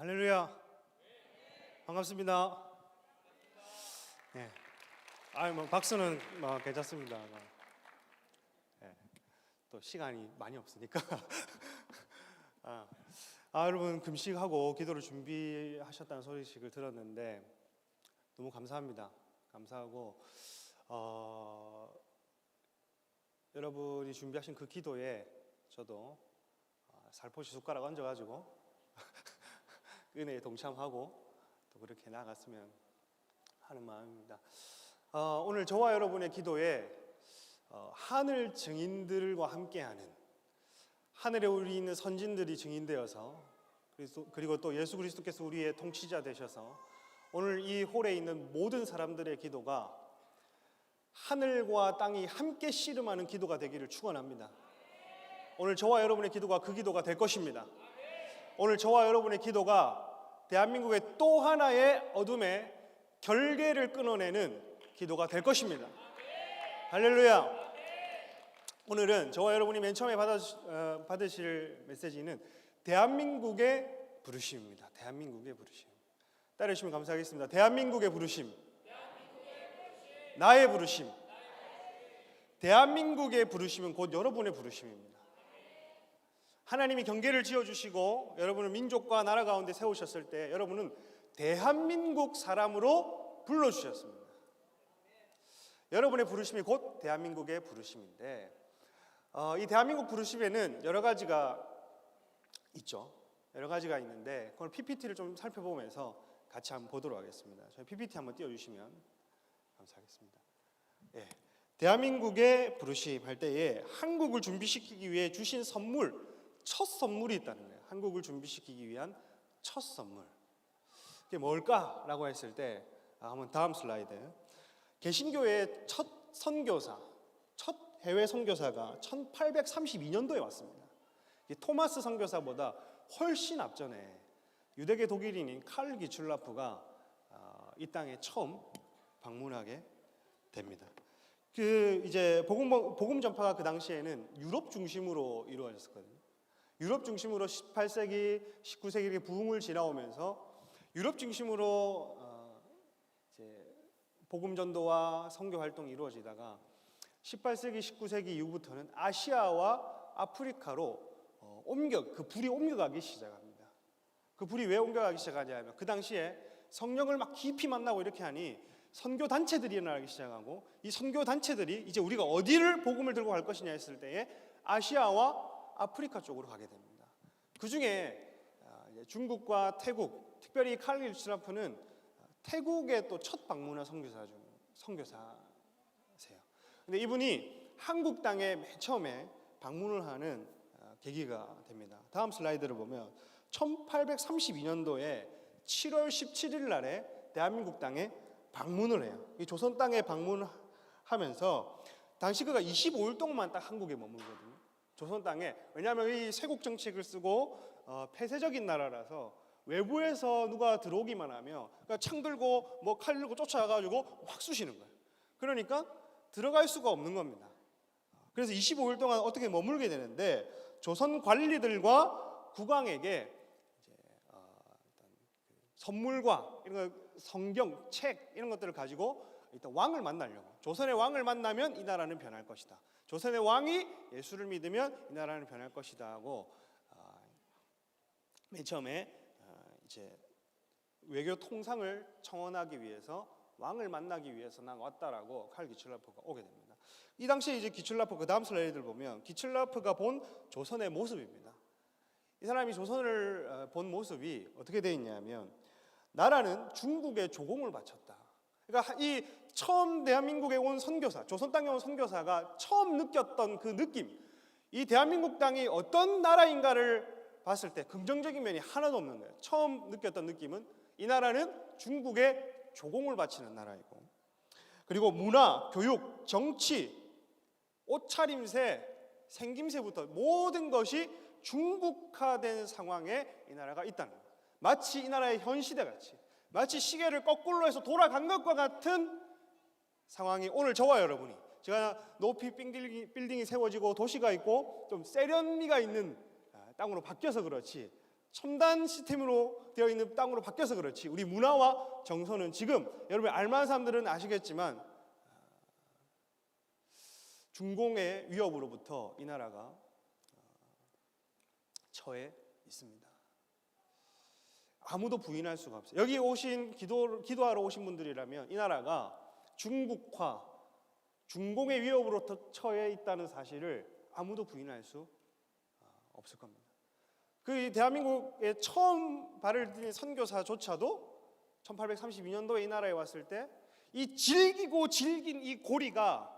할렐루야. 반갑습니다. 네. 박수는 괜찮습니다. 또 시간이 많이 없으니까. 여러분 금식하고 기도를 준비하셨다는 소식을 들었는데 너무 감사합니다. 감사하고 여러분이 준비하신 그 기도에 저도 살포시 숟가락 얹어가지고 은혜에 동참하고 또 그렇게 나아갔으면 하는 마음입니다. 오늘 저와 여러분의 기도에 하늘 증인들과 함께하는 하늘에 우리 있는 선진들이 증인되어서 그리고 또 예수 그리스도께서 우리의 통치자 되셔서 오늘 이 홀에 있는 모든 사람들의 기도가 하늘과 땅이 함께 씨름하는 기도가 되기를 축원합니다. 오늘 저와 여러분의 기도가 그 기도가 될 것입니다. 오늘 저와 여러분의 기도가 대한민국의 또 하나의 어둠의 결계를 끊어내는 기도가 될 것입니다. 할렐루야. 오늘은 저와 여러분이 맨 처음에 받으실 메시지는 대한민국의 부르심입니다. 대한민국의 부르심. 따르시면 감사하겠습니다. 대한민국의 부르심. 나의 부르심. 대한민국의 부르심은 곧 여러분의 부르심입니다. 하나님이 경계를 지어주시고 여러분을 민족과 나라 가운데 세우셨을 때 여러분은 대한민국 사람으로 불러주셨습니다. 여러분의 부르심이 곧 대한민국의 부르심인데 이 대한민국 부르심에는 여러 가지가 있죠. 여러 가지가 있는데 그걸 PPT를 좀 살펴보면서 같이 한번 보도록 하겠습니다. 저희 PPT 한번 띄워주시면 감사하겠습니다. 예, 대한민국의 부르심 할 때에 한국을 준비시키기 위해 주신 선물, 첫 선물이 있다는 거예요. 한국을 준비시키기 위한 첫 선물. 그게 뭘까라고 했을 때 한번 다음 슬라이드. 개신교의 첫 선교사, 첫 해외 선교사가 1832년도에 왔습니다. 토마스 선교사보다 훨씬 앞전에 유대계 독일인인 칼 기출라프가 이 땅에 처음 방문하게 됩니다. 이제 복음 전파가 그 당시에는 유럽 중심으로 이루어졌었거든요. 유럽 중심으로 18세기, 19세기 이렇게 부흥을 지나오면서 유럽 중심으로 이제 복음 전도와 선교 활동이 이루어지다가 18세기, 19세기 이후부터는 아시아와 아프리카로 그 불이 옮겨가기 시작합니다. 그 불이 왜 옮겨가기 시작하냐면 그 당시에 성령을 막 깊이 만나고 이렇게 하니 선교 단체들이 일어나기 시작하고 이 선교 단체들이 이제 우리가 어디를 복음을 들고 갈 것이냐 했을 때에 아시아와 아프리카 쪽으로 가게 됩니다. 그 중에 중국과 태국, 특별히 칼 기출라프는 태국에 또 첫 방문한 선교사세요. 근데 이분이 한국 땅에 맨 처음에 방문을 하는 계기가 됩니다. 다음 슬라이드를 보면 1832년도에 7월 17일 날에 대한민국 땅에 방문을 해요. 이 조선 땅에 방문하면서 당시 그가 25일 동안 딱 한국에 머물거든요. 조선 땅에. 왜냐하면 이 쇄국 정책을 쓰고 폐쇄적인 나라라서 외부에서 누가 들어오기만 하면 그러니까 창 들고 뭐 칼 들고 쫓아가가지고 확 쑤시는 거예요. 그러니까 들어갈 수가 없는 겁니다. 그래서 25일 동안 어떻게 머물게 되는데 조선 관리들과 국왕에게 이제 선물과 이런 거, 성경, 책 이런 것들을 가지고 일단 왕을 만나려고. 조선의 왕을 만나면 이 나라는 변할 것이다. 조선의 왕이 예수를 믿으면 이 나라는 변할 것이다 하고 맨 처음에 이제 외교 통상을 청원하기 위해서 왕을 만나기 위해서 난 왔다라고 칼 기출라프가 오게 됩니다. 이 당시에 이제 기출라프 그 다음 슬라이드를 보면 기출라프가 본 조선의 모습입니다. 이 사람이 조선을 본 모습이 어떻게 되어 있냐면 나라는 중국에 조공을 바쳤다. 그러니까 이 처음 대한민국에 온 선교사, 조선 땅에 온 선교사가 처음 느꼈던 그 느낌, 이 대한민국 땅이 어떤 나라인가를 봤을 때 긍정적인 면이 하나도 없는 거예요. 처음 느꼈던 느낌은 이 나라는 중국에 조공을 바치는 나라이고, 그리고 문화, 교육, 정치, 옷차림새, 생김새부터 모든 것이 중국화된 상황에 이 나라가 있다는 거예요. 마치 이 나라의 현 시대같이, 마치 시계를 거꾸로 해서 돌아간 것과 같은 상황이 오늘 저와 여러분이, 제가 높이 빌딩이 세워지고 도시가 있고 좀 세련미가 있는 땅으로 바뀌어서 그렇지 첨단 시스템으로 되어 있는 땅으로 바뀌어서 그렇지 우리 문화와 정서는 지금 여러분 알만한 사람들은 아시겠지만 중공의 위협으로부터 이 나라가 처해 있습니다. 아무도 부인할 수가 없어요. 여기 오신 기도하러 오신 분들이라면 이 나라가 중국화, 중공의 위협으로부터 처해 있다는 사실을 아무도 부인할 수 없을 겁니다. 그 대한민국에 처음 발을 들인 선교사조차도 1832년도에 이 나라에 왔을 때 이 질기고 질긴 이 고리가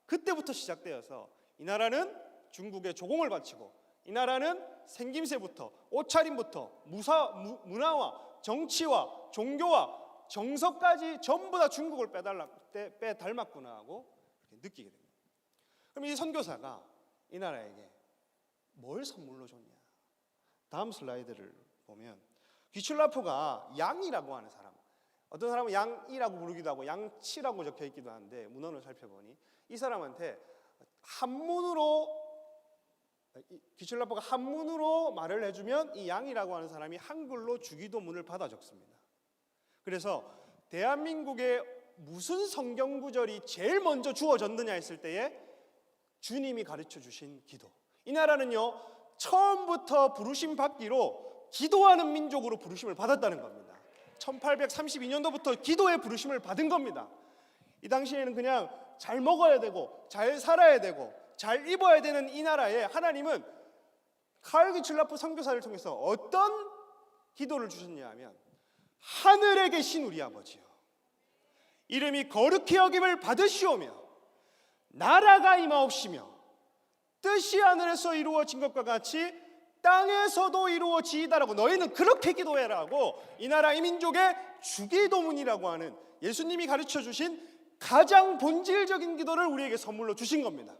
그때부터 시작되어서 이 나라는 중국의 조공을 바치고 이 나라는 생김새부터 옷차림부터 문화와 정치와 종교와 정서까지 전부 다 중국을 빼닮았구나 하고 느끼게 됩니다. 그럼 이 선교사가 이 나라에게 뭘 선물로 줬냐? 다음 슬라이드를 보면 귀출라프가 양이라고 하는 사람, 어떤 사람은 양이라고 부르기도 하고 양치라고 적혀 있기도 한데 문헌을 살펴보니 이 사람한테 귀출라프가 한문으로 말을 해주면 이 양이라고 하는 사람이 한글로 주기도문을 받아 적습니다. 그래서 대한민국에 무슨 성경 구절이 제일 먼저 주어졌느냐 했을 때에 주님이 가르쳐 주신 기도. 이 나라는요 처음부터 부르심 받기로 기도하는 민족으로 부르심을 받았다는 겁니다. 1832년도부터 기도의 부르심을 받은 겁니다. 이 당시에는 그냥 잘 먹어야 되고 잘 살아야 되고 잘 입어야 되는 이 나라에 하나님은 카일 귀출라프 선교사를 통해서 어떤 기도를 주셨냐 하면 하늘에 계신 우리 아버지요 이름이 거룩히 여김을 받으시오며 나라가 임하옵시며 뜻이 하늘에서 이루어진 것과 같이 땅에서도 이루어지이다라고 너희는 그렇게 기도해라고 이 나라 이 민족의 주기도문이라고 하는 예수님이 가르쳐 주신 가장 본질적인 기도를 우리에게 선물로 주신 겁니다.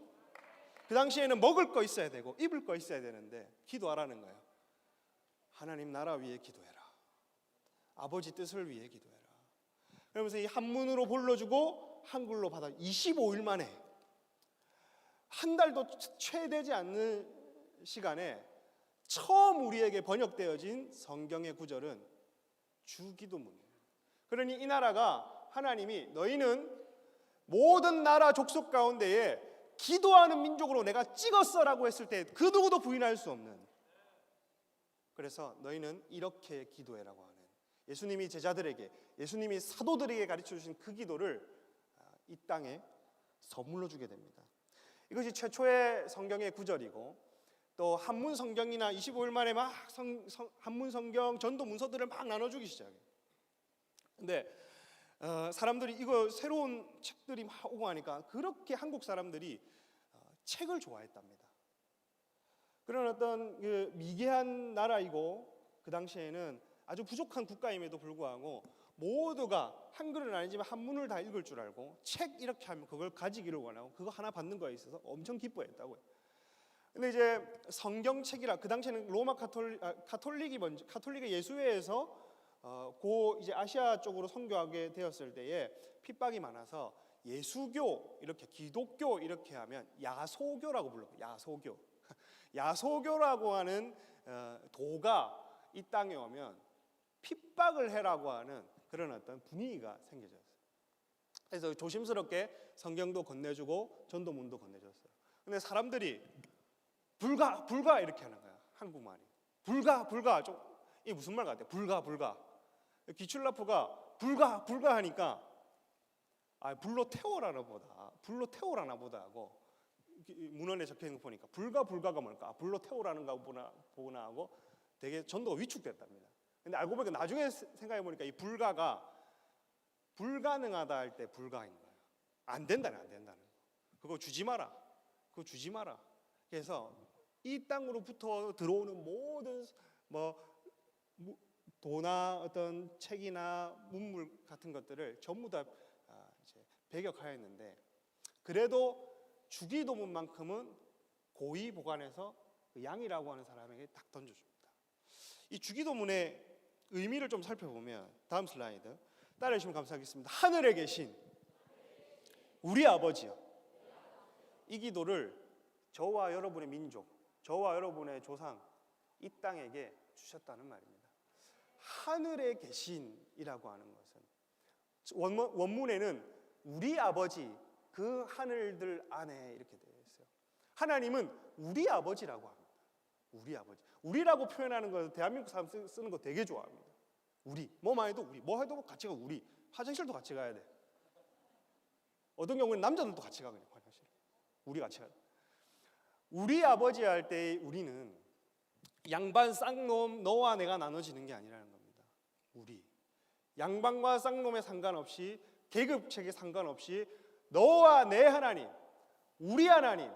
그 당시에는 먹을 거 있어야 되고 입을 거 있어야 되는데 기도하라는 거예요. 하나님 나라 위에 기도해라. 아버지 뜻을 위해 기도해라. 그러면서 이 한문으로 불러주고 한글로 받아 25일 만에 한 달도 채 되지 않는 시간에 처음 우리에게 번역되어진 성경의 구절은 주기도문이에요. 그러니 이 나라가 하나님이 너희는 모든 나라 족속 가운데에 기도하는 민족으로 내가 찍었어라고 했을 때 그 누구도 부인할 수 없는, 그래서 너희는 이렇게 기도해라고 하는 예수님이 제자들에게, 예수님이 사도들에게 가르쳐 주신 그 기도를 이 땅에 선물로 주게 됩니다. 이것이 최초의 성경의 구절이고 또 한문 성경이나 25일 만에 막 한문 성경 전도 문서들을 막 나눠주기 시작해요. 근데 사람들이 이거 새로운 책들이 막 오고 하니까 그렇게 한국 사람들이 책을 좋아했답니다. 그런 어떤 그 미개한 나라이고 그 당시에는 아주 부족한 국가임에도 불구하고 모두가 한글은 아니지만 한문을 다 읽을 줄 알고 책 이렇게 하면 그걸 가지기를 원하고 그거 하나 받는 거에 있어서 엄청 기뻐했다고요. 근데 이제 성경책이라 그 당시에는 로마 카톨릭의 예수회에서 이제 아시아 쪽으로 선교하게 되었을 때에 핍박이 많아서 예수교 이렇게 기독교 이렇게 하면 야소교라고 불러요. 야소교. 야소교라고 하는 도가 이 땅에 오면 핍박을 해라고 하는 그런 어떤 분위기가 생겨졌어요. 그래서 조심스럽게 성경도 건네주고 전도문도 건네줬어요. 근데 사람들이 불가 이렇게 하는 거야. 한국말이 불가 좀 이게 무슨 말 같아요? 불가 귀출라프가 불가 하니까 불로 태워라나 보다 하고 문헌에 적혀 있는 거 보니까 불가가 뭘까? 불로 태우라는 거 보나 하고 되게 전도가 위축됐답니다. 근데 알고 보니까 나중에 생각해 보니까 이 불가가 불가능하다 할 때 불가인 거예요. 안 된다는 거. 그거 주지 마라. 그래서 이 땅으로부터 들어오는 모든 도나 어떤 책이나 문물 같은 것들을 전부 다 이제 배격하였는데 그래도 주기도문만큼은 고이 보관해서 그 양이라고 하는 사람에게 딱 던져줍니다. 이 주기도문의 의미를 좀 살펴보면 다음 슬라이드 따라해주시면 감사하겠습니다. 하늘에 계신 우리 아버지요. 이 기도를 저와 여러분의 민족, 저와 여러분의 조상 이 땅에게 주셨다는 말입니다. 하늘에 계신이라고 하는 것은 원문에는 우리 아버지 그 하늘들 안에 이렇게 되어 있어요. 하나님은 우리 아버지라고 합니다. 우리 아버지. 우리라고 표현하는 거 대한민국 사람 쓰는 거 되게 좋아합니다. 우리. 뭐만 해도 우리. 뭐 해도 같이 가 우리. 화장실도 같이 가야 돼. 어떤 경우는 남자들도 같이 가거든요. 화장실. 우리 같이 가야 돼. 우리 아버지 할 때 우리는 양반 쌍놈 너와 내가 나눠지는 게 아니라는 겁니다. 우리. 양반과 쌍놈에 상관없이 계급책에 상관없이 너와 내 하나님, 우리 하나님,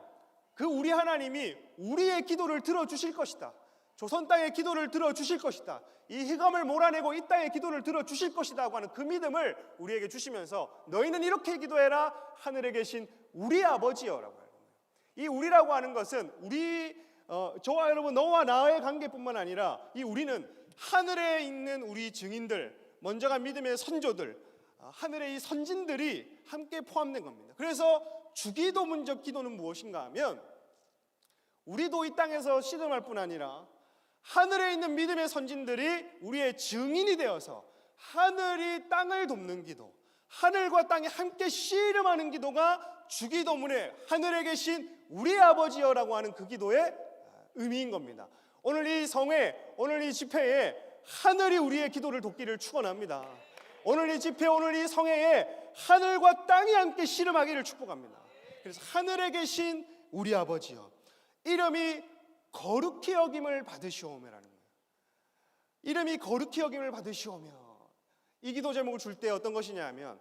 그 우리 하나님이 우리의 기도를 들어주실 것이다. 조선 땅의 기도를 들어주실 것이다. 이 흑암을 몰아내고 이 땅의 기도를 들어주실 것이다 하고 하는 그 믿음을 우리에게 주시면서 너희는 이렇게 기도해라. 하늘에 계신 우리 아버지여라고 하는 거예요. 이 우리라고 하는 것은 저와 여러분 너와 나의 관계뿐만 아니라 이 우리는 하늘에 있는 우리 증인들, 먼저가 믿음의 선조들, 하늘의 이 선진들이 함께 포함된 겁니다. 그래서 주기도문적 기도는 무엇인가 하면 우리도 이 땅에서 씨름할 뿐 아니라 하늘에 있는 믿음의 선진들이 우리의 증인이 되어서 하늘이 땅을 돕는 기도, 하늘과 땅이 함께 씨름하는 기도가 주기도문에 하늘에 계신 우리 아버지여라고 하는 그 기도의 의미인 겁니다. 오늘 이 성회, 오늘 이 집회에 하늘이 우리의 기도를 돕기를 축원합니다. 오늘 이 집회, 오늘 이 성회에 하늘과 땅이 함께 씨름하기를 축복합니다. 그래서 하늘에 계신 우리 아버지여, 이름이 거룩히 여김을 받으시오며라는 거예요. 이름이 거룩히 여김을 받으시오며. 이 기도 제목을 줄 때 어떤 것이냐 하면,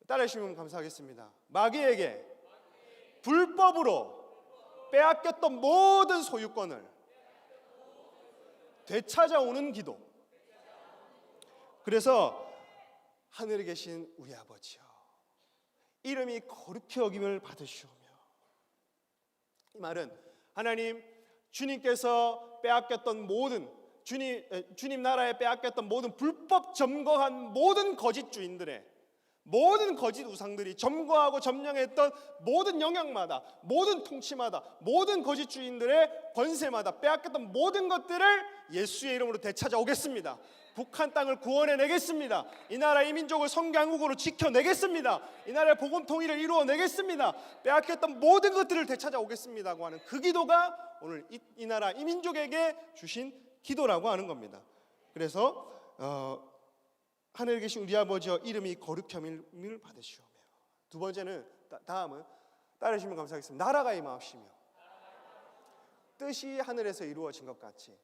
따라하시면 감사하겠습니다. 마귀에게 불법으로 빼앗겼던 모든 소유권을 되찾아오는 기도. 그래서 하늘에 계신 우리 아버지여, 이름이 거룩히 여김을 받으시오며. 이 말은 하나님, 주님께서 빼앗겼던 모든 주님 나라에 빼앗겼던 모든 불법 점거한 모든 거짓 주인들의 모든 거짓 우상들이 점거하고 점령했던 모든 영향마다, 모든 통치마다, 모든 거짓 주인들의 권세마다 빼앗겼던 모든 것들을 예수의 이름으로 되찾아오겠습니다. 북한 땅을 구원해내겠습니다. 이 나라 이 민족을 성강국으로 지켜내겠습니다. 이 나라의 복음 통일을 이루어내겠습니다. 빼앗겼던 모든 것들을 되찾아오겠습니다고 하는 그 기도가 오늘 이 나라 이 민족에게 주신 기도라고 하는 겁니다. 그래서 하늘에 계신 우리 아버지여, 이름이 거룩함을 받으시오며. 두 번째는 다음은 따르시면 감사하겠습니다. 나라가 임하옵시며 뜻이 하늘에서 이루어진 것 같이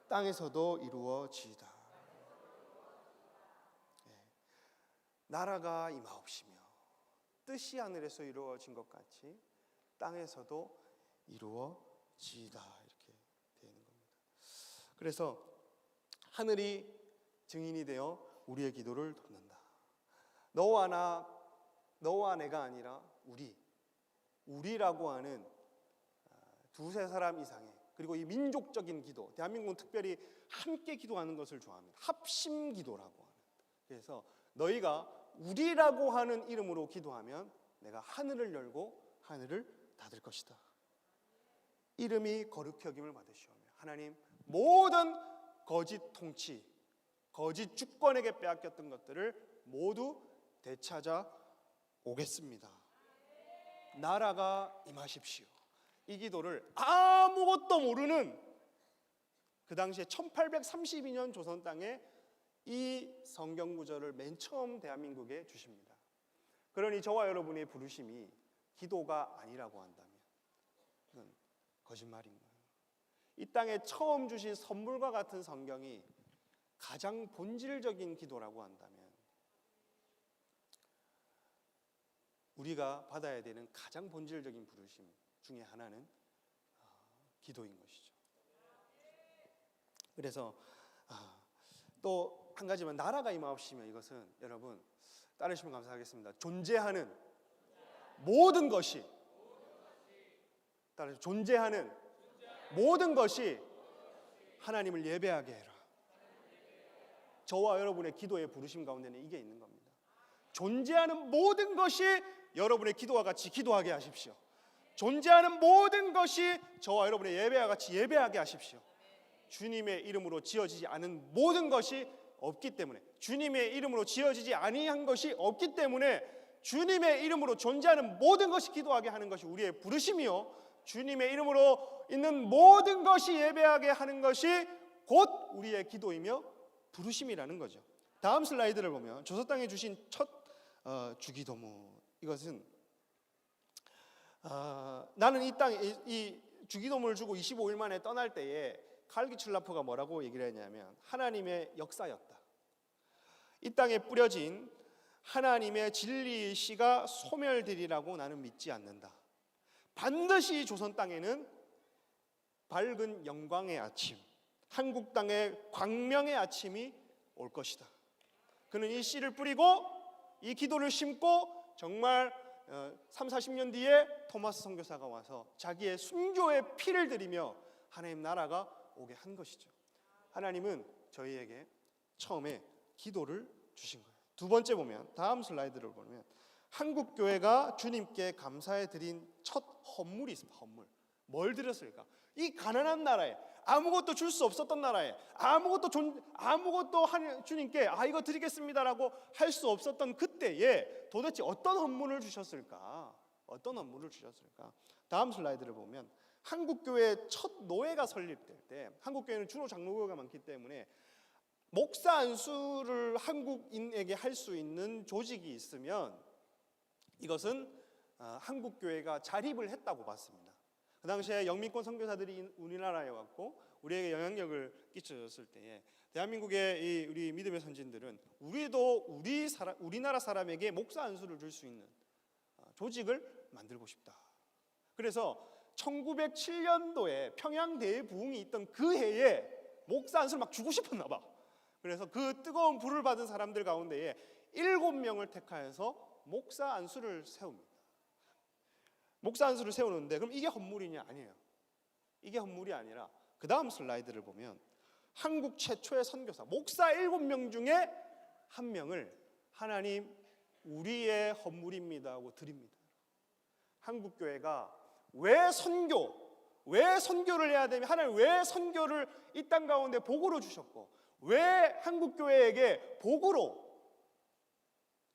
땅에서도 이루어지이다. 나라가 임하옵시며 뜻이 하늘에서 이루어진 것 같이 땅에서도 이루어지이다. 이렇게 되는 겁니다. 그래서 하늘이 증인이 되어 우리의 기도를 돕는다. 너와 내가 아니라 우리라고 하는 두세 사람 이상의, 그리고 이 민족적인 기도, 대한민국은 특별히 함께 기도하는 것을 좋아합니다. 합심 기도라고 하는. 그래서 너희가 우리라고 하는 이름으로 기도하면 내가 하늘을 열고 하늘을 닫을 것이다. 이름이 거룩히 여김을 받으시오며. 하나님, 모든 거짓 통치, 거짓 주권에게 빼앗겼던 것들을 모두 되찾아 오겠습니다. 나라가 임하십시오. 이 기도를 아무것도 모르는 그 당시에 1832년 조선 땅에 이 성경 구절을 맨 처음 대한민국에 주십니다. 그러니 저와 여러분의 부르심이 기도가 아니라고 한다면 그건 거짓말인 거예요. 이 땅에 처음 주신 선물과 같은 성경이 가장 본질적인 기도라고 한다면 우리가 받아야 되는 가장 본질적인 부르심 중에 하나는 기도인 것이죠. 그래서 또 한 가지만, 나라가 임하옵시며, 이것은 여러분 따르시면 감사하겠습니다. 존재하는 모든 것이, 존재하는 모든 것이 하나님을 예배하게 해라. 저와 여러분의 기도의 부르심 가운데는 이게 있는 겁니다. 존재하는 모든 것이 여러분의 기도와 같이 기도하게 하십시오. 존재하는 모든 것이 저와 여러분의 예배와 같이 예배하게 하십시오. 주님의 이름으로 지어지지 않은 모든 것이 없기 때문에, 주님의 이름으로 지어지지 아니한 것이 없기 때문에 주님의 이름으로 존재하는 모든 것이 기도하게 하는 것이 우리의 부르심이요, 주님의 이름으로 있는 모든 것이 예배하게 하는 것이 곧 우리의 기도이며 부르심이라는 거죠. 다음 슬라이드를 보면 조서 땅에 주신 첫 주기도문, 이것은 나는 이 땅에 이 주기도문을 주고 25일 만에 떠날 때에 칼기 칠라프가 뭐라고 얘기를 했냐면, 하나님의 역사였다. 이 땅에 뿌려진 하나님의 진리의 씨가 소멸되리라고 나는 믿지 않는다. 반드시 조선 땅에는 밝은 영광의 아침, 한국 땅의 광명의 아침이 올 것이다. 그는 이 씨를 뿌리고 이 기도를 심고 정말 30-40년 뒤에 토마스 선교사가 와서 자기의 순교의 피를 들이며 하나님 나라가 오게 한 것이죠. 하나님은 저희에게 처음에 기도를 주신 거예요. 두 번째 보면, 다음 슬라이드를 보면, 한국 교회가 주님께 감사해 드린 첫 헌물이 있습니다. 헌물. 뭘 드렸을까? 이 가난한 나라에, 아무것도 줄 수 없었던 나라에, 아무것도 주님께 이거 드리겠습니다라고 할 수 없었던 그때에 도대체 어떤 헌물을 주셨을까? 어떤 헌물을 주셨을까? 다음 슬라이드를 보면, 한국교회 첫 노회가 설립될 때, 한국교회는 주로 장로교회가 많기 때문에 목사 안수를 한국인에게 할 수 있는 조직이 있으면 이것은 한국교회가 자립을 했다고 봤습니다. 그 당시에 영미권 선교사들이 우리나라에 왔고 우리에게 영향력을 끼쳐줬을 때에 대한민국의 우리 믿음의 선진들은 우리도 우리나라 사람에게 목사 안수를 줄 수 있는 조직을 만들고 싶다. 그래서 1907년도에 평양 대부흥이 있던 그 해에 목사 안수를 막 주고 싶었나 봐. 그래서 그 뜨거운 불을 받은 사람들 가운데에 7명을 택하여서 목사 안수를 세웁니다. 목사 안수를 세우는데, 그럼 이게 헌물이냐? 아니에요. 이게 헌물이 아니라 그 다음 슬라이드를 보면, 한국 최초의 선교사 목사 7명 중에 한 명을 하나님 우리의 헌물입니다 하고 드립니다. 한국교회가 왜 선교를 해야 되면, 하나님 왜 선교를 이 땅 가운데 복으로 주셨고, 왜 한국교회에게 복으로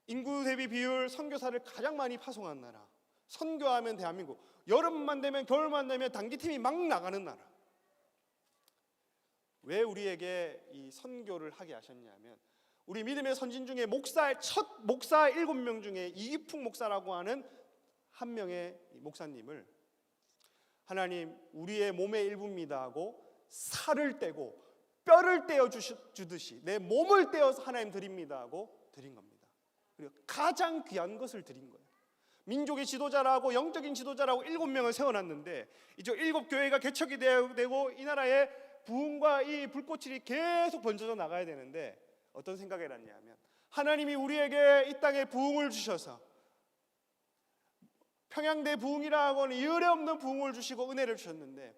인구 대비 비율 선교사를 가장 많이 파송한 나라, 선교하면 대한민국, 여름만 되면 겨울만 되면 단기팀이 막 나가는 나라, 왜 우리에게 이 선교를 하게 하셨냐면, 우리 믿음의 선진 중에 첫 목사 7명 중에 이기풍 목사라고 하는 한 명의 목사님을 하나님 우리의 몸의 일부입니다 하고 살을 떼고 뼈를 떼어 주듯이 내 몸을 떼어서 하나님 드립니다 하고 드린 겁니다. 그리고 가장 귀한 것을 드린 거예요. 민족의 지도자라고, 영적인 지도자라고 7명을 세워놨는데, 이제 7교회가 개척이 되고 이 나라의 부흥과 이 불꽃이 계속 번져져 나가야 되는데, 어떤 생각을 했냐면, 하나님이 우리에게 이 땅에 부흥을 주셔서 평양대 부흥이라고 하는 이을에 없는 부흥을 주시고 은혜를 주셨는데,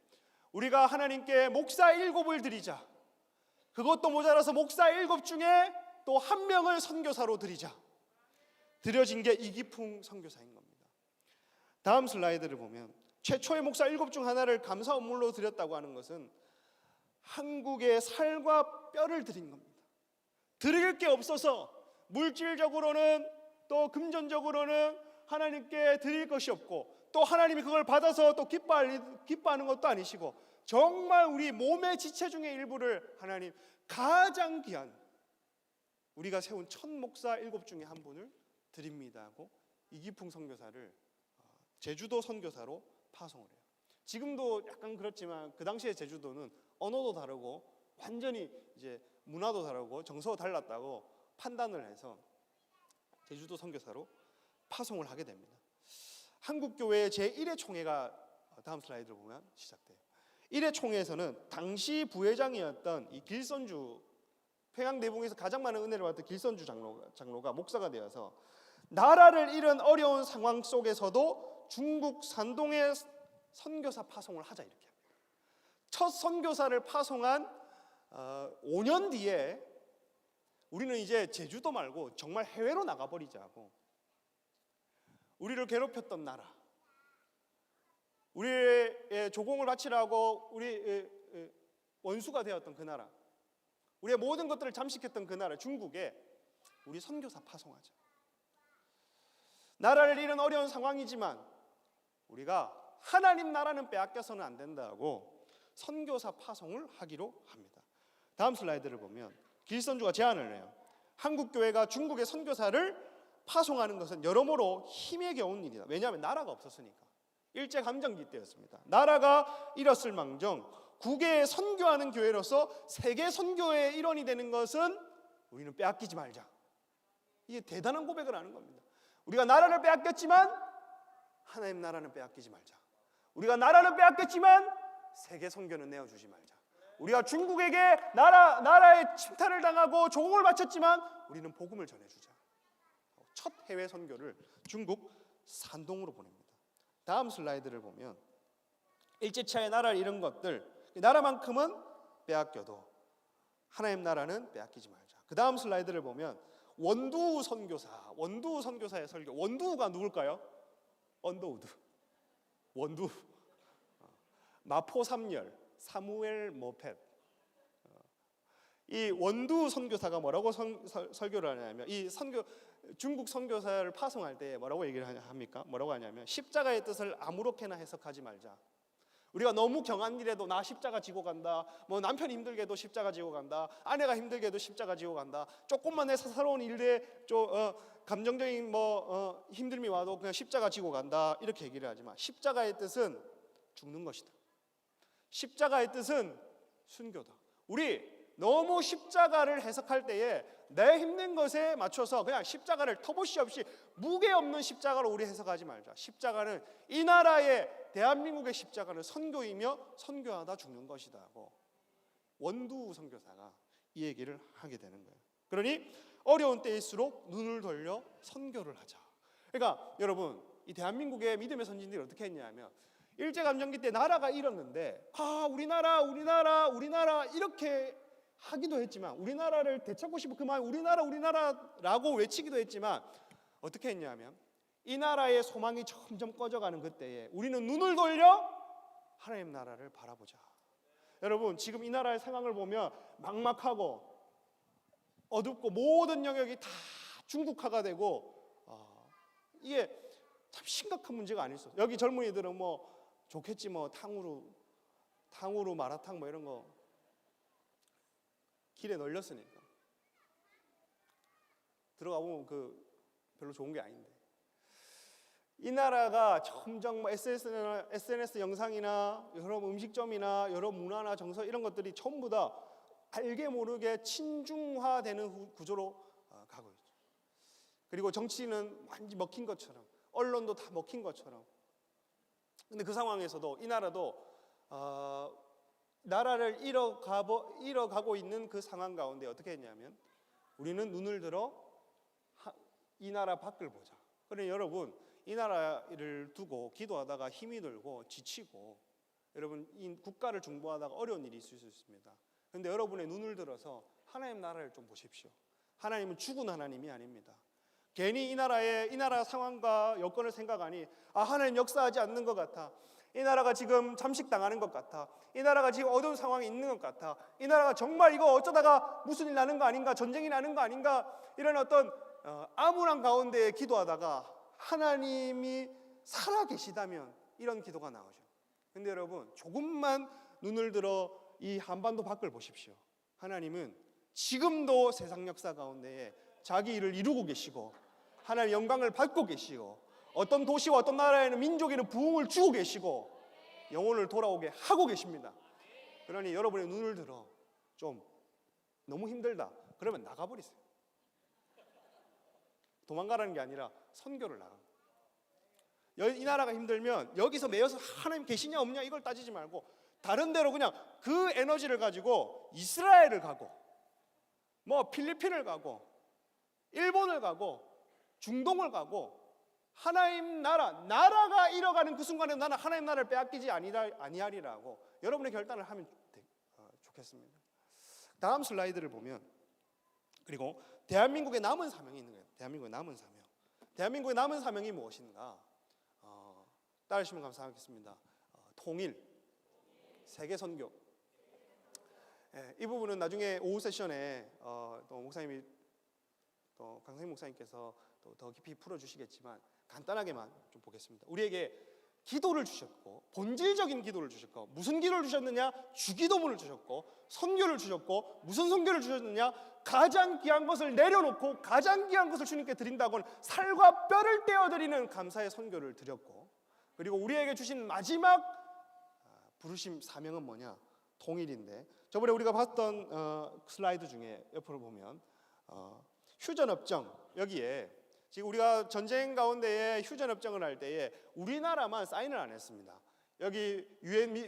우리가 하나님께 목사 7을 드리자. 그것도 모자라서 목사 7 중에 또 한 명을 선교사로 드리자. 드려진 게 이기풍 선교사인 겁니다. 다음 슬라이드를 보면, 최초의 목사 7 중 하나를 감사 헌물로 드렸다고 하는 것은 한국의 살과 뼈를 드린 겁니다. 드릴 게 없어서 물질적으로는 또 금전적으로는 하나님께 드릴 것이 없고, 또 하나님이 그걸 받아서 또 기뻐하는 것도 아니시고, 정말 우리 몸의 지체 중의 일부를 하나님 가장 귀한 우리가 세운 첫 목사 7 중에 한 분을 드립니다 하고 이기풍 선교사를 제주도 선교사로 파송을 해요. 지금도 약간 그렇지만 그 당시에 제주도는 언어도 다르고 완전히 이제 문화도 다르고 정서도 달랐다고 판단을 해서 제주도 선교사로 파송을 하게 됩니다. 한국교회 제1회 총회가 다음 슬라이드를 보면 시작돼요. 1회 총회에서는 당시 부회장이었던 이 길선주, 평양대붕에서 가장 많은 은혜를 받았던 길선주 장로가 목사가 되어서 나라를 잃은 어려운 상황 속에서도 중국 산동에 선교사 파송을 하자, 이렇게 합니다. 첫 선교사를 파송한 5년 뒤에 우리는 이제 제주도 말고 정말 해외로 나가버리자고, 우리를 괴롭혔던 나라, 우리의 조공을 바치라고 우리 원수가 되었던 그 나라, 우리의 모든 것들을 잠식했던 그 나라 중국에 우리 선교사 파송하자. 나라를 잃은 어려운 상황이지만 우리가 하나님 나라는 빼앗겨서는 안 된다고 선교사 파송을 하기로 합니다. 다음 슬라이드를 보면 길선주가 제안을 해요. 한국 교회가 중국의 선교사를 파송하는 것은 여러모로 힘에 겨운 일이다. 왜냐하면 나라가 없었으니까. 일제감정기 때였습니다. 나라가 잃었을 망정 국외에 선교하는 교회로서 세계 선교의 일원이 되는 것은 우리는 빼앗기지 말자. 이게 대단한 고백을 하는 겁니다. 우리가 나라를 빼앗겼지만 하나님 나라는 빼앗기지 말자. 우리가 나라는 빼앗겼지만 세계 선교는 내어주지 말자. 우리가 중국에게 나라의 침탈을 당하고 조공을 바쳤지만 우리는 복음을 전해주자. 첫 해외 선교를 중국 산동으로 보냅니다. 다음 슬라이드를 보면 일제차에 나라를 잃은 것들, 나라만큼은 빼앗겨도 하나님 나라는 빼앗기지 말자. 그 다음 슬라이드를 보면 원두 선교사의 설교. 원두가 누굴까요? 언더우드, 원두, 마포 삼열, 사무엘 모펫. 이 원두 선교사가 뭐라고 설교를 하냐면, 이 중국 선교사를 파송할 때 뭐라고 얘기를 합니까? 뭐라고 하냐면 십자가의 뜻을 아무렇게나 해석하지 말자. 우리가 너무 경한 일에도 나 십자가 지고 간다, 뭐 남편이 힘들게도 십자가 지고 간다, 아내가 힘들게도 십자가 지고 간다, 조금만 내 사사로운 일에 감정적인 힘듦이 와도 그냥 십자가 지고 간다, 이렇게 얘기를 하지만 십자가의 뜻은 죽는 것이다. 십자가의 뜻은 순교다. 우리 너무 십자가를 해석할 때에 내 힘든 것에 맞춰서 그냥 십자가를 터부시 없이 무게 없는 십자가로 우리 해석하지 말자. 십자가는 이 나라의 대한민국의 십자가는 선교이며 선교하다 죽는 것이다 하고 원두 선교사가 이 얘기를 하게 되는 거예요. 그러니 어려운 때일수록 눈을 돌려 선교를 하자. 그러니까 여러분, 이 대한민국의 믿음의 선진들이 어떻게 했냐면 일제감정기 때 나라가 잃었는데 우리나라 이렇게 하기도 했지만, 우리나라를 되찾고 싶어 그만 우리나라라고 외치기도 했지만 어떻게 했냐면 이 나라의 소망이 점점 꺼져가는 그때에 우리는 눈을 돌려 하나님 나라를 바라보자. 여러분, 지금 이 나라의 상황을 보면 막막하고 어둡고 모든 영역이 다 중국화가 되고 이게 참 심각한 문제가 아닐 수 없어요. 여기 젊은이들은 뭐 좋겠지, 뭐 탕후루 마라탕 뭐 이런 거 길에 널렸으니까 들어가 보면 별로 좋은 게 아닌데, 이 나라가 점점 SNS 영상이나 여러 음식점이나 여러 문화나 정서 이런 것들이 전부 다 알게 모르게 친중화되는 구조로 가고 있죠. 그리고 정치는 완전히 먹힌 것처럼, 언론도 다 먹힌 것처럼. 근데 그 상황에서도 이 나라도 나라를 잃어가고 있는 그 상황 가운데 어떻게 했냐면 우리는 눈을 들어 이 나라 밖을 보자. 그러니 여러분, 이 나라를 두고 기도하다가 힘이 들고 지치고 여러분 이 국가를 중보하다가 어려운 일이 있을 수 있습니다. 그런데 여러분의 눈을 들어서 하나님 나라를 좀 보십시오. 하나님은 죽은 하나님이 아닙니다. 괜히 이 나라 상황과 여건을 생각하니 하나님 역사하지 않는 것 같아, 이 나라가 지금 잠식당하는 것 같아, 이 나라가 지금 어려운 상황이 있는 것 같아, 이 나라가 정말 이거 어쩌다가 무슨 일 나는 거 아닌가, 전쟁이 나는 거 아닌가, 이런 어떤 암울한 가운데 기도하다가 하나님이 살아계시다면 이런 기도가 나오죠. 근데 여러분, 조금만 눈을 들어 이 한반도 밖을 보십시오. 하나님은 지금도 세상 역사 가운데에 자기 일을 이루고 계시고 하나님의 영광을 받고 계시고 어떤 도시와 어떤 나라에는 민족에는 부흥을 주고 계시고 영혼을 돌아오게 하고 계십니다. 그러니 여러분의 눈을 들어 좀 너무 힘들다 그러면 나가버리세요. 도망가라는 게 아니라 선교를 나가. 이 나라가 힘들면 여기서 매여서 하나님 계시냐 없냐 이걸 따지지 말고 다른 데로 그냥 그 에너지를 가지고 이스라엘을 가고 뭐 필리핀을 가고 일본을 가고 중동을 가고 하나님 나라가 잃어가는 그 순간에 나는 하나님 나라를 빼앗기지 아니하리라고 여러분의 결단을 하면 좋겠습니다. 다음 슬라이드를 보면, 그리고 대한민국의 남은 사명이 있는 거예요. 대한민국의 남은 사명이 무엇인가? 따르시면 감사하겠습니다. 통일, 세계 선교. 이 부분은 나중에 오후 세션에 또 목사님이 또 강성희 목사님께서 또 더 깊이 풀어주시겠지만 간단하게만 좀 보겠습니다. 우리에게 기도를 주셨고 본질적인 기도를 주셨고 무슨 기도를 주셨느냐? 주기도문을 주셨고 선교를 주셨고 무슨 선교를 주셨느냐? 가장 귀한 것을 내려놓고 가장 귀한 것을 주님께 드린다고는 살과 뼈를 떼어드리는 감사의 선교를 드렸고, 그리고 우리에게 주신 마지막 부르심 사명은 뭐냐? 통일인데, 저번에 우리가 봤던 슬라이드 중에 옆으로 보면 휴전협정, 여기에 지금 우리가 전쟁 가운데에 휴전협정을 할 때에 우리나라만 사인을 안 했습니다. 여기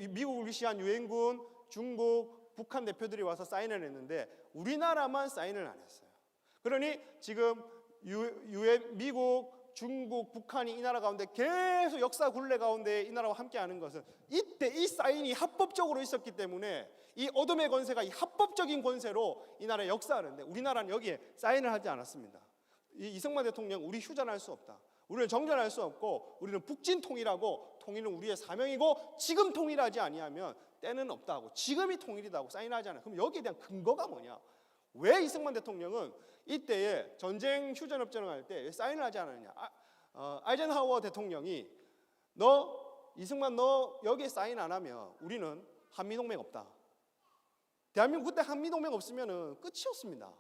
미국을 위시한 유엔군, 중국, 북한 대표들이 와서 사인을 했는데 우리나라만 사인을 안 했어요. 그러니 지금 미국, 중국, 북한이 이 나라 가운데 계속 역사 굴레 가운데 이 나라와 함께하는 것은 이때 이 사인이 합법적으로 있었기 때문에 이 어둠의 권세가 이 합법적인 권세로 이 나라에 역사하는데 우리나라는 여기에 사인을 하지 않았습니다. 이승만 대통령, 우리 휴전할 수 없다, 우리는 정전할 수 없고 우리는 북진 통일하고 통일은 우리의 사명이고 지금 통일하지 아니하면 때는 없다 하고 지금이 통일이다 하고 사인하지 않아요. 그럼 여기에 대한 근거가 뭐냐? 왜 이승만 대통령은 이때에 전쟁 휴전협정을 할 때 사인을 하지 않았느냐? 아이젠하워 대통령이 이승만 너 여기에 사인 안 하면 우리는 한미동맹 없다. 대한민국 그때 한미동맹 없으면 끝이었습니다.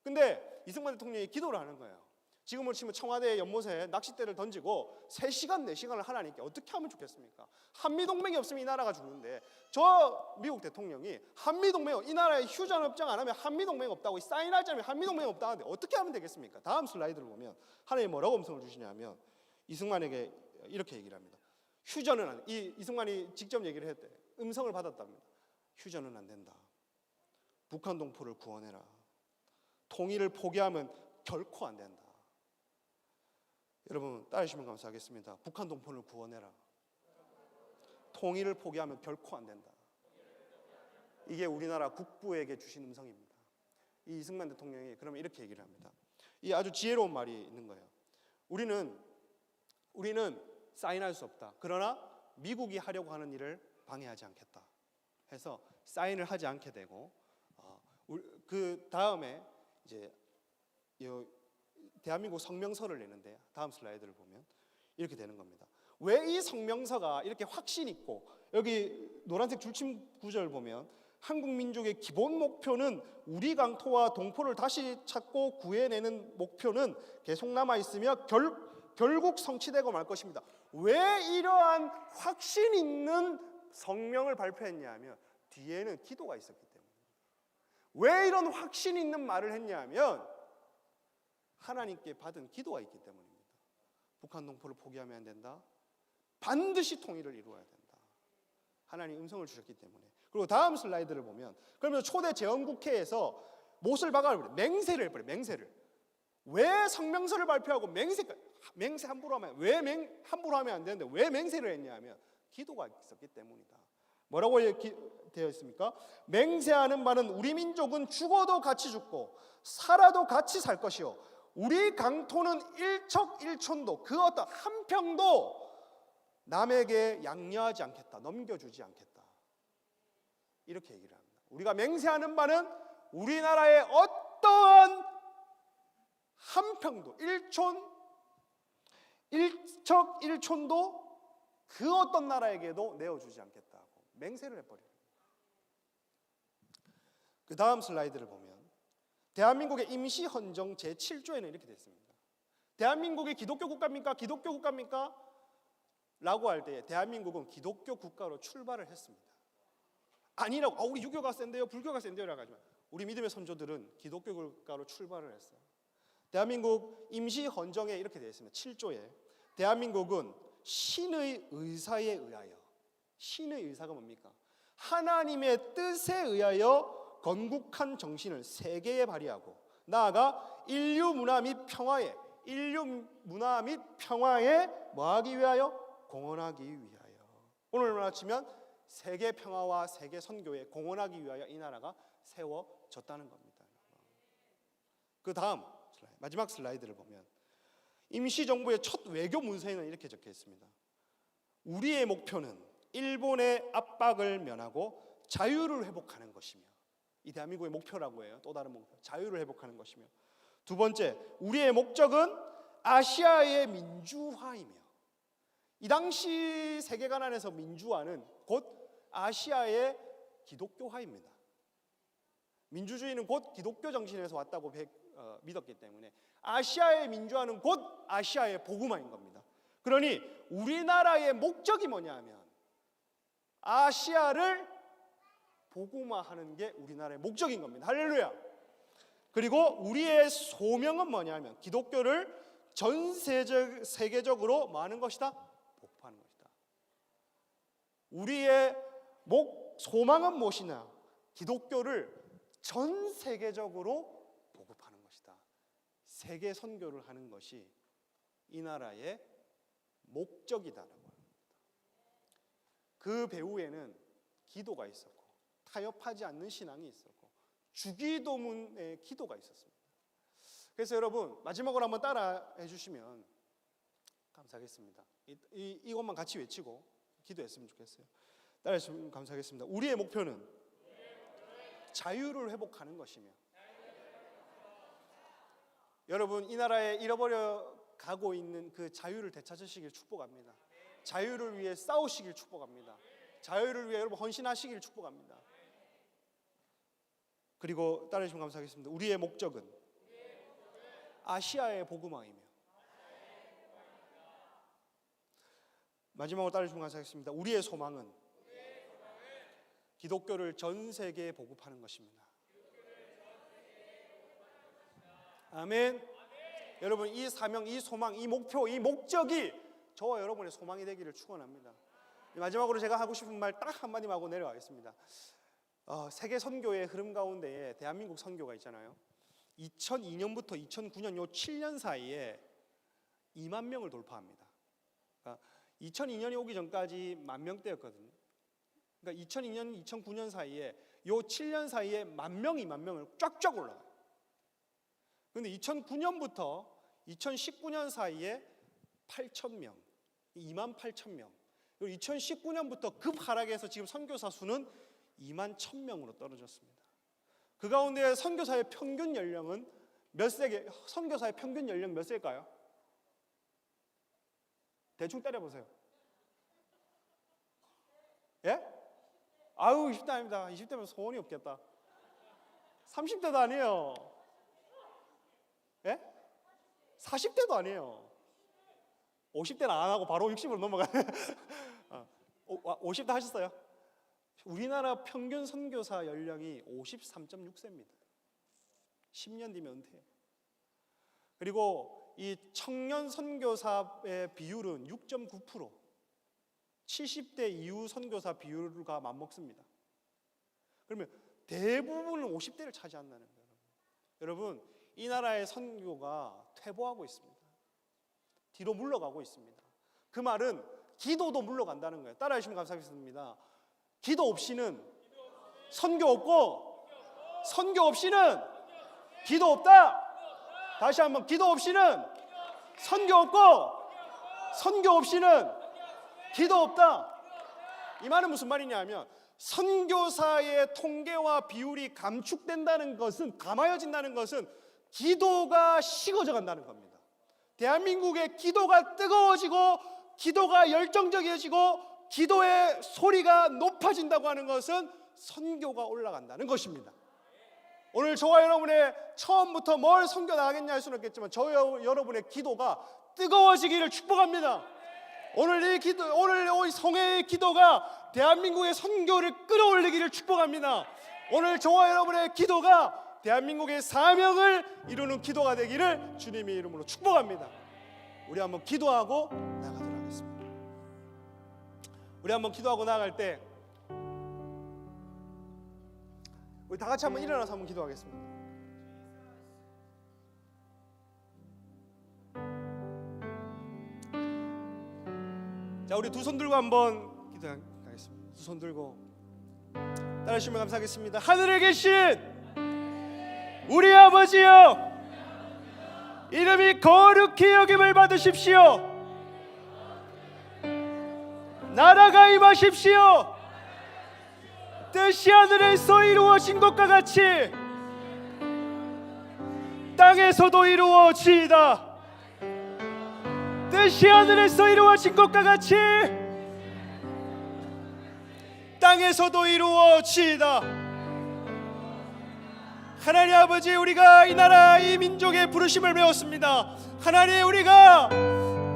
근데 이승만 대통령이 기도를 하는 거예요. 지금으로 치면 청와대 연못에 낚싯대를 던지고 3시간 4시간을 하나님께 어떻게 하면 좋겠습니까? 한미동맹이 없으면 이 나라가 죽는데 저 미국 대통령이 한미동맹, 이 나라에 휴전협정 안 하면 한미동맹 없다고, 사인하지 않으면 한미동맹 없다는데 어떻게 하면 되겠습니까? 다음 슬라이드를 보면 하나님이 뭐라고 음성을 주시냐면 이승만에게 이렇게 얘기를 합니다. 휴전은 이승만이 직접 얘기를 했대. 음성을 받았답니다. 휴전은 안 된다. 북한 동포를 구원해라. 통일을 포기하면 결코 안 된다. 여러분 따르시면 감사하겠습니다. 북한 동포를 구원해라. 통일을 포기하면 결코 안 된다. 이게 우리나라 국부에게 주신 음성입니다. 이 이승만 대통령이 그러면 이렇게 얘기를 합니다. 이 아주 지혜로운 말이 있는 거예요. 우리는 사인할 수 없다. 그러나 미국이 하려고 하는 일을 방해하지 않겠다 해서 사인을 하지 않게 되고, 그 다음에 이제 대한민국 성명서를 내는데 다음 슬라이드를 보면 이렇게 되는 겁니다. 왜 이 성명서가 이렇게 확신 있고, 여기 노란색 줄침 구절 보면 한국 민족의 기본 목표는 우리 강토와 동포를 다시 찾고 구해내는 목표는 계속 남아 있으며 결국 성취되고 말 것입니다. 왜 이러한 확신 있는 성명을 발표했냐면 뒤에는 기도가 있었기 때문입니다. 왜 이런 확신 있는 말을 했냐면 하나님께 받은 기도가 있기 때문입니다. 북한 동포를 포기하면 안 된다. 반드시 통일을 이루어야 된다. 하나님 음성을 주셨기 때문에. 그리고 다음 슬라이드를 보면 그러면서 초대 제헌국회에서 못을 박아버려요. 맹세를 해버려요. 맹세를. 왜 성명서를 발표하고 맹세 함부로 하면 함부로 하면 안 되는데 왜 맹세를 했냐면 기도가 있었기 때문이다. 뭐라고 되어 있습니까? 맹세하는 바는 우리 민족은 죽어도 같이 죽고 살아도 같이 살 것이요 우리 강토는 일척일촌도 그 어떤 한 평도 남에게 양려하지 않겠다, 넘겨주지 않겠다, 이렇게 얘기를 합니다. 우리가 맹세하는 바는 우리나라의 어떠한 한 평도, 일척일촌도 그 어떤 나라에게도 내어주지 않겠다고 맹세를 해버려요. 그 다음 슬라이드를 보면 대한민국의 임시헌정 제7조에는 이렇게 되어 있습니다. 대한민국이 기독교 국가입니까? 기독교 국가입니까? 라고 할 때 대한민국은 기독교 국가로 출발을 했습니다. 아니라고, 우리 유교가 센데요, 불교가 센데요 라고 하지만 우리 믿음의 선조들은 기독교 국가로 출발을 했어요. 대한민국 임시헌정에 이렇게 되어 있습니다. 7조에 대한민국은 신의 의사에 의하여, 신의 의사가 뭡니까? 하나님의 뜻에 의하여 건국한 정신을 세계에 발휘하고 나아가 인류 문화 및 평화에 뭐하기 위하여? 공헌하기 위하여. 오늘 마치면 세계 평화와 세계 선교에 공헌하기 위하여 이 나라가 세워졌다는 겁니다. 그 다음 마지막 슬라이드를 보면 임시정부의 첫 외교 문서에는 이렇게 적혀 있습니다. 우리의 목표는 일본의 압박을 면하고 자유를 회복하는 것이며 이 대한민국의 목표라고 해요. 또 다른 목표, 자유를 회복하는 것이며, 두 번째, 우리의 목적은 아시아의 민주화이며, 이 당시 세계관 안에서 민주화는 곧 아시아의 기독교화입니다. 민주주의는 곧 기독교 정신에서 왔다고 믿었기 때문에 아시아의 민주화는 곧 아시아의 복음화인 겁니다. 그러니 우리나라의 목적이 뭐냐면 아시아를 복음화하는 게 우리나라의 목적인 겁니다. 할렐루야. 그리고 우리의 소명은 뭐냐면 기독교를 전 세계적으로 뭐 하는 것이다? 보급하는 것이다. 우리의 소망은 무엇이냐? 기독교를 전 세계적으로 보급하는 것이다. 세계 선교를 하는 것이 이 나라의 목적이다라고 합니다. 그 배후에는 기도가 있었고 타협하지 않는 신앙이 있었고 주기도문의 기도가 있었습니다. 그래서 여러분 마지막으로 한번 따라해 주시면 감사하겠습니다. 이것만 같이 외치고 기도했으면 좋겠어요. 따라해 주시면 감사하겠습니다. 우리의 목표는 자유를 회복하는 것이며, 여러분 이 나라에 잃어버려 가고 있는 그 자유를 되찾으시길 축복합니다. 자유를 위해 싸우시길 축복합니다. 자유를 위해 여러분 헌신하시길 축복합니다. 그리고 따르시면 감사하겠습니다. 우리의 목적은 아시아의 복음화이며, 마지막으로 따르시면 감사하겠습니다. 우리의 소망은 기독교를 전 세계에 보급하는 것입니다. 아멘. 여러분 이 사명, 이 소망, 이 목표, 이 목적이 저와 여러분의 소망이 되기를 축원합니다. 마지막으로 제가 하고 싶은 말 딱 한마디만 하고 내려가겠습니다. 세계 선교의 흐름 가운데에 대한민국 선교가 있잖아요. 2002년부터 2009년 요 7년 사이에 2만 명을 돌파합니다. 그러니까 2002년이 오기 전까지 10,000명대였거든요. 그러니까 2002년, 2009년 사이에 요 7년 사이에 10,000명, 2만 명을 쫙쫙 올라가요. 그런데 2009년부터 2019년 사이에 8,000명, 28,000명. 그리고 2019년부터 급 하락해서 지금 선교사 수는 21,000명으로 떨어졌습니다. 그 가운데 선교사의 평균 연령은 선교사의 평균 연령 몇 세일까요? 대충 때려보세요. 예? 아유 20대 아닙니다. 20대면 소원이 없겠다. 30대도 아니에요. 예? 40대도 아니에요. 50대는 안 하고 바로 60으로 넘어가네. 50대 하셨어요? 우리나라 평균 선교사 연령이 53.6세입니다. 10년 뒤면 은퇴해요. 그리고 이 청년 선교사의 비율은 6.9%, 70대 이후 선교사 비율과 맞먹습니다. 그러면 대부분은 50대를 차지한다는 거예요. 여러분, 이 나라의 선교가 퇴보하고 있습니다. 뒤로 물러가고 있습니다. 그 말은 기도도 물러간다는 거예요. 따라해 주시면 감사하겠습니다. 기도 없이는 선교 없고, 선교 없이는 기도 없다. 다시 한번, 기도 없이는 선교 없고, 선교 없이는 기도 없다. 이 말은 무슨 말이냐 하면, 선교사의 통계와 비율이 감축된다는 것은, 감하여진다는 것은 기도가 식어져 간다는 겁니다. 대한민국의 기도가 뜨거워지고 기도가 열정적이어지고 기도의 소리가 높아진다고 하는 것은 선교가 올라간다는 것입니다. 오늘 저와 여러분의 처음부터 뭘 선교 나가겠냐 할 수는 없겠지만 저와 여러분의 기도가 뜨거워지기를 축복합니다. 오늘 이 성회의 기도가 대한민국의 선교를 끌어올리기를 축복합니다. 오늘 저와 여러분의 기도가 대한민국의 사명을 이루는 기도가 되기를 주님의 이름으로 축복합니다. 우리 한번 기도하고 나가도록 하겠습니다. 우리 한번 기도하고 나갈 때 우리 다 같이 한번 일어나서 한번 기도하겠습니다. 자, 우리 두 손 들고 한번 기도하겠습니다. 두 손 들고 따라하시면 감사하겠습니다. 하늘에 계신 우리 아버지여, 이름이 거룩히 여김을 받으십시오. 나라가 임하십시오. 뜻이 하늘에서 이루어진 것과 같이 땅에서도 이루어지이다. 뜻이 하늘에서 이루어진 것과 같이 땅에서도 이루어지이다. 하나님 아버지, 우리가 이 나라 이 민족의 부르심을 배웠습니다. 하나님, 우리가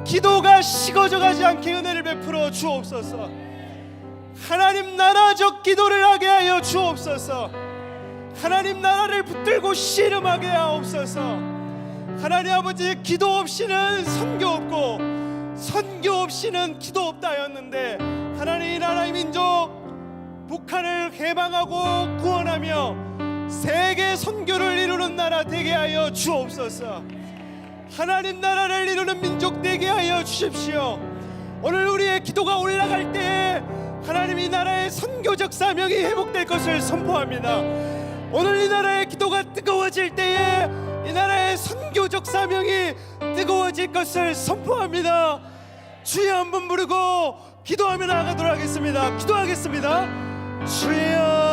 기도가 식어져 가지 않게 은혜를 베풀어 주옵소서. 하나님, 나라적 기도를 하게 하여 주옵소서. 하나님, 나라를 붙들고 씨름하게 하옵소서. 하나님 아버지, 기도 없이는 선교 없고 선교 없이는 기도 없다 하였는데, 하나님, 이 나라의 민족 북한을 해방하고 구원하며 세계 선교를 이루는 나라 되게 하여 주옵소서. 하나님, 나라를 이루는 민족 되게 하여 주십시오. 오늘 우리의 기도가 올라갈 때 하나님, 이 나라의 선교적 사명이 회복될 것을 선포합니다. 오늘 이 나라의 기도가 뜨거워질 때에 이 나라의 선교적 사명이 뜨거워질 것을 선포합니다. 주여 한번 부르고 기도하며 나아가도록 하겠습니다. 기도하겠습니다. 주여